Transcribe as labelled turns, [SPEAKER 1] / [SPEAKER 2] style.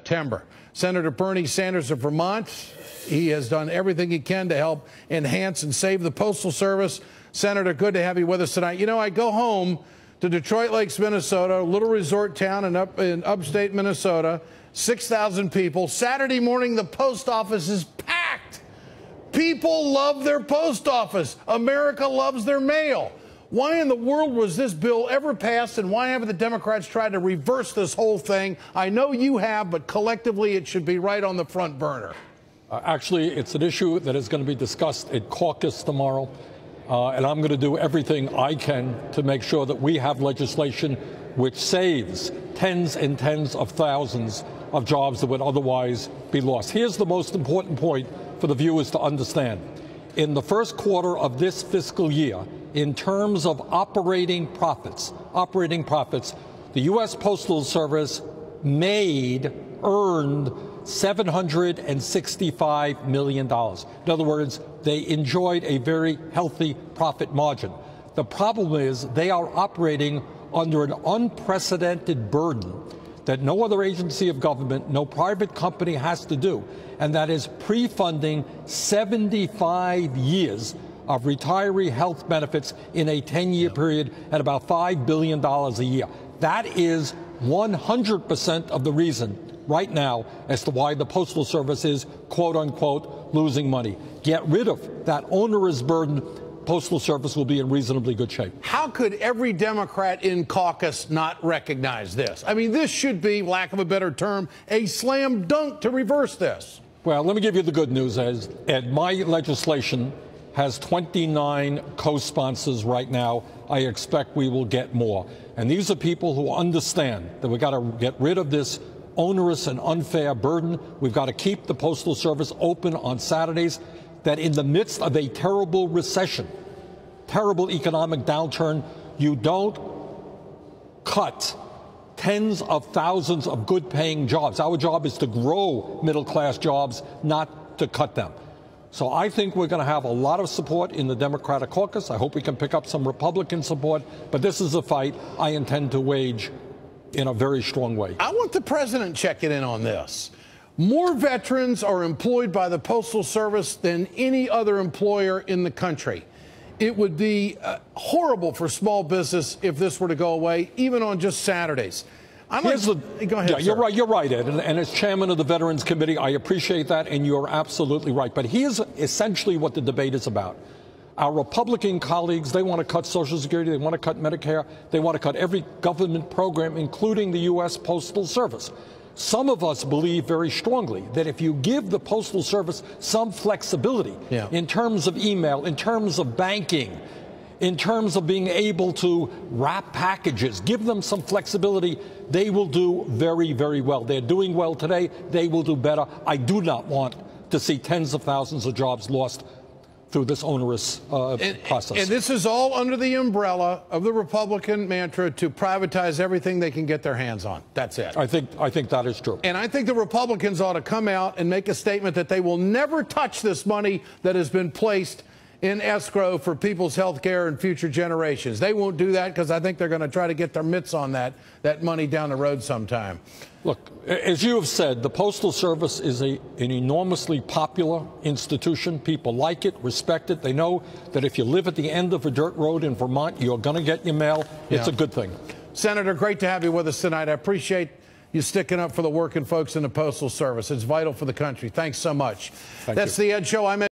[SPEAKER 1] September. Senator Bernie Sanders of Vermont, he has done everything he can to help enhance and save the Postal Service. Senator, good to have you with us tonight. You know, I go home to Detroit Lakes, Minnesota, a little resort town in upstate Minnesota, 6,000 people. Saturday morning, the post office is packed. People love their post office. America loves their mail. Why in the world was this bill ever passed, and why haven't the Democrats tried to reverse this whole thing? I know you have, but collectively it should be right on the front burner.
[SPEAKER 2] Actually, it's an issue that is going to be discussed at caucus tomorrow, and I'm going to do everything I can to make sure that we have legislation which saves tens and tens of thousands of jobs that would otherwise be lost. Here's the most important point for the viewers to understand. In the first quarter of this fiscal year, in terms of operating profits, the U.S. Postal Service earned $765 million. In other words, they enjoyed a very healthy profit margin. The problem is they are operating under an unprecedented burden that no other agency of government, no private company has to do, and that is pre-funding 75 years of retiree health benefits in a 10-year period at about $5 billion a year. That is 100% of the reason right now as to why the Postal Service is, quote unquote, losing money. Get rid of that onerous burden. Postal Service will be in reasonably good shape.
[SPEAKER 1] How could every Democrat in caucus not recognize this? I mean, this should be, lack of a better term, a slam dunk to reverse this.
[SPEAKER 2] Well, let me give you the good news, Ed. My legislation has 29 co-sponsors right now. I expect we will get more. And these are people who understand that we've got to get rid of this onerous and unfair burden. We've got to keep the Postal Service open on Saturdays, that in the midst of a terrible recession, terrible economic downturn, you don't cut tens of thousands of good-paying jobs. Our job is to grow middle-class jobs, not to cut them. So I think we're going to have a lot of support in the Democratic caucus. I hope we can pick up some Republican support. But this is a fight I intend to wage in a very strong way.
[SPEAKER 1] I want the president checking in on this. More veterans are employed by the Postal Service than any other employer in the country. It would be horrible for small business if this were to go away, even on just Saturdays. Go ahead,
[SPEAKER 2] yeah, you're right, Ed. And as chairman of the Veterans Committee, I appreciate that, and you're absolutely right. But here's essentially what the debate is about. Our Republican colleagues, they want to cut Social Security, they want to cut Medicare, they want to cut every government program, including the U.S. Postal Service. Some of us believe very strongly that if you give the Postal Service some flexibility in terms of email, in terms of banking, in terms of being able to wrap packages, give them some flexibility, they will do very, very well. They're doing well today. They will do better. I do not want to see tens of thousands of jobs lost through this onerous process.
[SPEAKER 1] And this is all under the umbrella of the Republican mantra to privatize everything they can get their hands on. That's it.
[SPEAKER 2] I think that is true.
[SPEAKER 1] And I think the Republicans ought to come out and make a statement that they will never touch this money that has been placed in escrow for people's health care and future generations. They won't do that because I think they're going to try to get their mitts on that money down the road sometime.
[SPEAKER 2] Look, as you have said, the Postal Service is an enormously popular institution. People like it, respect it. They know that if you live at the end of a dirt road in Vermont, you're going to get your mail. It's a good thing.
[SPEAKER 1] Senator, great to have you with us tonight. I appreciate you sticking up for the working folks in the Postal Service. It's vital for the country. Thanks so much.
[SPEAKER 2] That's
[SPEAKER 1] the Ed Show. I'm Ed.